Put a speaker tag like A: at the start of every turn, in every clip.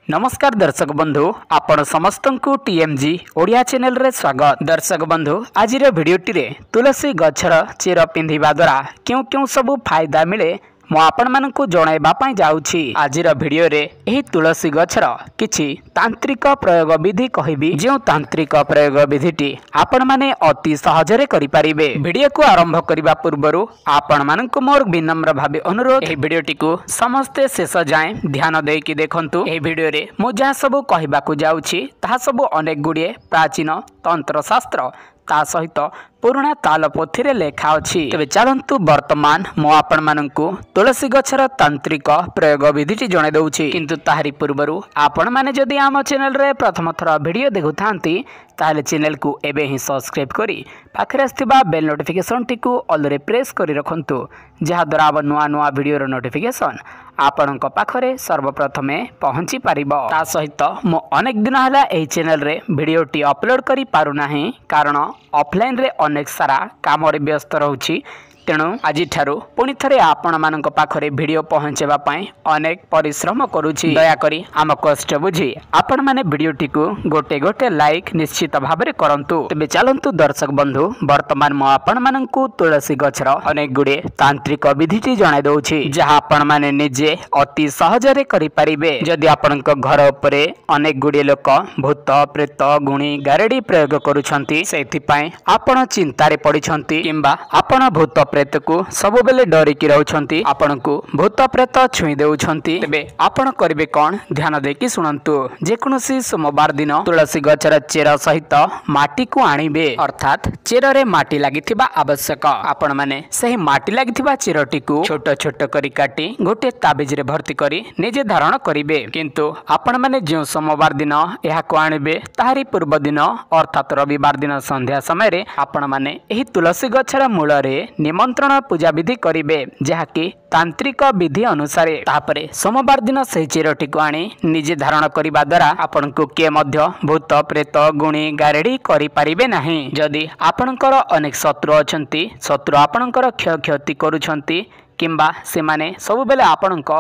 A: नमस्कार दर्शक बंधु आपण समस्त को टीएमजी ओडिया चैनल रे स्वागत। दर्शक बंधु आज भिडियोटी रे तुलसी गछर चेर पिंधिबा द्वारा क्यों क्यों सब फायदा मिले मु आपण मानकु जणाइबा पई जाउछि। आजिर भिडियो रे एही तुलसी गछर किछि तांत्रिक प्रयोग विधि कहिबी जे तांत्रिक प्रयोग विधिटी आपण माने अति सहजरे करि परिबे। भिडियो को आरंभ करिबा पूर्वरु आपण मानकु मोर विनम्र भाबे अनुरोध एही भिडियोटी को समस्ते शेष जाए ध्यान देकी देखंतु। एही भिडियो रे मु जा सब कहिबा को जाउछि ताहा सब अनेक गुडिये प्राचीन तंत्र शास्त्र ता सहित पुराणा तालपोथी रे लेखा अछि। तबे चलंतु वर्तमान मो आपण मानकु तुलसी गछर तांत्रिक प्रयोग विधिटी जणे दउछि। किंतु ताहारी पूर्वरु आपण माने जदि आम चैनल रे प्रथम थर वीडियो देखुथांती ताले चैनल को एबे ही सब्सक्राइब करी पाखरे आस्थिबा बेल नोटिफिकेशन टी को ऑल रे प्रेस करी रखंतु जहा द्वारा अब नुआ नुआ वीडियो रो नोटिफिकेशन आपणक पाखरे सर्वप्रथमे पहुंची पारिबो। ता सहित मो अनेक दिन हला एही चैनल रे वीडियोटी अपलोड करी पारु नाही कारण ऑफलाइन रे अनेक सारा काम रे व्यस्त रहउछि। तेणु आज ठारू पुणी थरे आपण मानक पाखरे वीडियो पहुंचेबा पई अनेक परिश्रम करूछि। दया करी आम कष्ट बुझी आपण माने वीडियोटी को गोटे गोटे लाइक निश्चित भाबरे करंतु। तबे चलंतु दर्शक बंधु वर्तमान मो आपण मानकु तुलसी गछर अनेक गुडे तांत्रिक विधिटी जणाइ दउछि जहा आपण माने निजे अति सहजरे करि परिबे। जदि आपणक घर उपरे अनेक गुडे लोक भूत प्रेत गुणी गारेडी प्रयोग करूछंती सेथि पई आपण चिंतारे पडिछंती किंबा आपण भूत प्रेत को सब बेले डरिकी रहउछंती आपण को भूत प्रेत छुई देउछंती। तेबे आपण करिवे कोन ध्यान देकी सुनंतु। जे कोनोसी सोमवार दिन तुलसी गछर चेर सहित माटी को आनिबे अर्थात चेर रे माटी लागिथिबा आवश्यक। आपण माने सही माटी लागिथिबा चेरटी को छोट छोट करी काटी गोटे ताबिज रे भर्ती करी निजे धारण करिवे। किंतु आपण माने जे सोमवार दिन एहा को आनिबे ताहारी पूर्व दिन अर्थात रविवार दिन संध्या समय रे आपण माने एही तुलसी गछर मूल रे निमंत्रण पूजा विधि करिवे जहाँकि तांत्रिक विधि अनुसार। तापरे सोमवार दिन से चेरटी को आनी निजे धारण करिबा द्वारा आपण को के मध्य भूत प्रेत गुणी गारेडी करि परिबे नाही। जदि आपणकर अनेक शत्रु अछंती शत्रु आपणकर क्षति करूछंती किंबा से माने सब बेले आपणक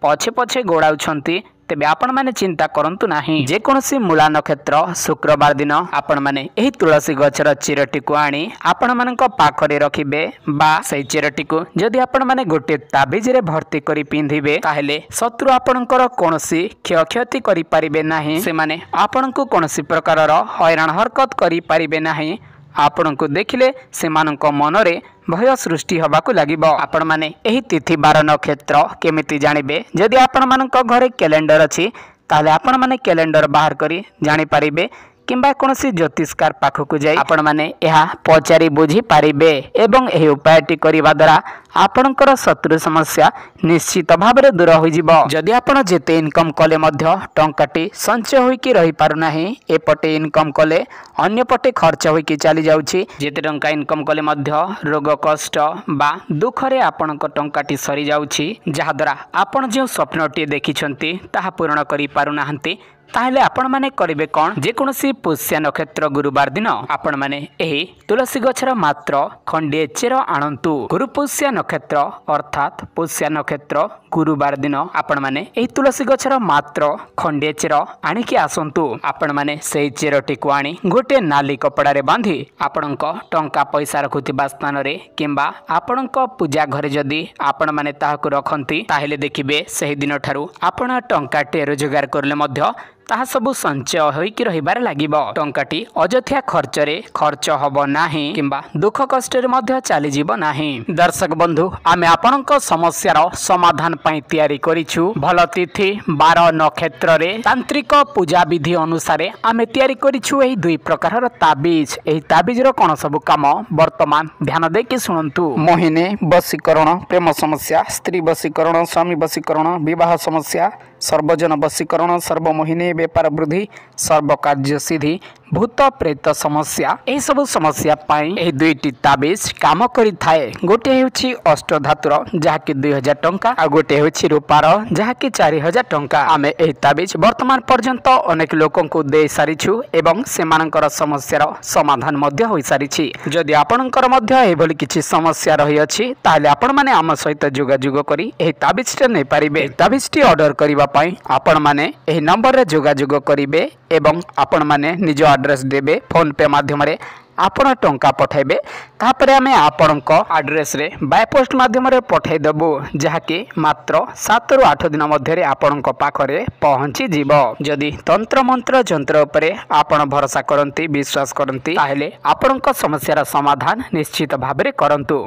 A: पछे पछे गोड़ाउछंती तेबे आपण माने चिंता करंतु नाही। जे कोनोसी मूला नक्षत्र शुक्रवार दिन आपण माने एही तुलसी गछर चेरटी को आनी आपण मानक पाखरे रखिबे बा सेही चेरटी को जदि आपण माने गोटे ताबिज रे भर्ती करी पिंधिबे ताहेले शत्रु आपणकर कोनोसी क्षति करि परिबे नाही। से माने आपणको कोनोसी प्रकारर हैरान हरकत करि परिबे नाही। आपण को देखिले से मानक मनरे भय सृष्टि हबाकू लागिबो। आपण माने एही तिथि बार नक्षत्र केमिति जानिबे जदि आपण मानक घरे कैलेंडर अछि ताले आपण माने कैलेंडर बाहर करी जानि परिबे किंबा कोनोसी ज्योतिषकार पाखकू जाई आपण माने एहा पचारि बुझी पारिबे एवं एही उपायटी करिबा द्वारा आपणकर शत्रु समस्या निश्चित भाबरे दूर होई जिवो। जदि आपण जेते इनकम कले मध्य टंकाटी संचय होई कि रही पारु नाही एपटे इनकम कले अन्य पटे खर्च होई कि चली जाउछि जेते टंका इनकम कले मध्य रोग कष्ट बा दुख रे आपणक टंकाटी सरी जाउछि जहा द्वारा आपण जे स्वप्नटी देखिछंती ताहा पूर्ण करि पारु नाहंती ताहले आपण माने करिवे कोन जे कोनोसी पुष्य नक्षत्र गुरुवार दिन आपण माने एही तुलसी गछर मात्र खंडे चेर आणंतु। गुरु पुष्य नक्षत्र अर्थात पुष्य नक्षत्र गुरुवार दिन आपण माने एही तुलसी गछर मात्र खंडे चेर आनिकी आसंतु। आपण माने सेही चेरटी को आनी गोटे नाली कपड़ा रे बांधी आपणक टंका पैसा रखुतिबा स्थान रे किंबा आपणक पूजा घरे जदी आपण माने ताहाकु रखंती ताहेले देखिबे सेही दिन ठारू आपण टंका टे रोजगार करले मध्य ताहा सब संचय होइकी रहिबार लागिबो। टंकाटी अजथ्या खर्च रे खर्च हबो नाही किंबा दुख कष्ट रे मध्य चली जीवो नाही। दर्शक बंधु आमे आपणक समस्यार समाधान पई तयारी करिछु भल तिथि 12 नक्षत्र रे तांत्रिक पूजा विधि अनुसार आमे तयारी करिछु एही दुई प्रकारर ताबिज। एही ताबिज रो कोन सब काम वर्तमान ध्यान देके सुनंतु। मोहिनी वशीकरण प्रेम समस्या स्त्री वशीकरण स्वामी वशीकरण विवाह समस्या सर्वजन वशीकरण सर्वमोहिनी व्यापार वृद्धि सर्व कार्य सिद्धि भूत प्रेत समस्या ए सब समस्या पाई ए दुईटी ताबिज काम करि थाए। गोटे हेउछि अष्टधातुर जहाँकि 2000 टंका आ गोटे हेउछि रूपार जहाँकि 4000 टंका। आमे ए ताबिज वर्तमान पर्यंत अनेक लोकन को दे सारिछु एवं सेमानकर समस्यार समाधान मध्य होई सारिछि। जदि आपनकर मध्य एभली किछि समस्या रही अछि ताले आपण माने आम सहित जोगाजोग करी ए ताबिजटा नै पारिबे। ताबिजटी ऑर्डर करिबा पाई आपण माने एही नंबर रे जोगाजोग करिवे एवं आपण माने निज एड्रेस देबे फोन पे माध्यम रे आपण टंका पठाइबे तापरे आमे आपणक एड्रेस रे बाय पोस्ट माध्यम रे पठाई देबु जहाँकि मात्र 7 रु 8 दिन मध्य आपणक पाखरे पहुँची जीवो। जदि तंत्र मंत्र जंत्र उपरे आपण भरोसा करंती विश्वास करंती ताहेले आपणक समस्यार समाधान निश्चित भाबरे करंतु।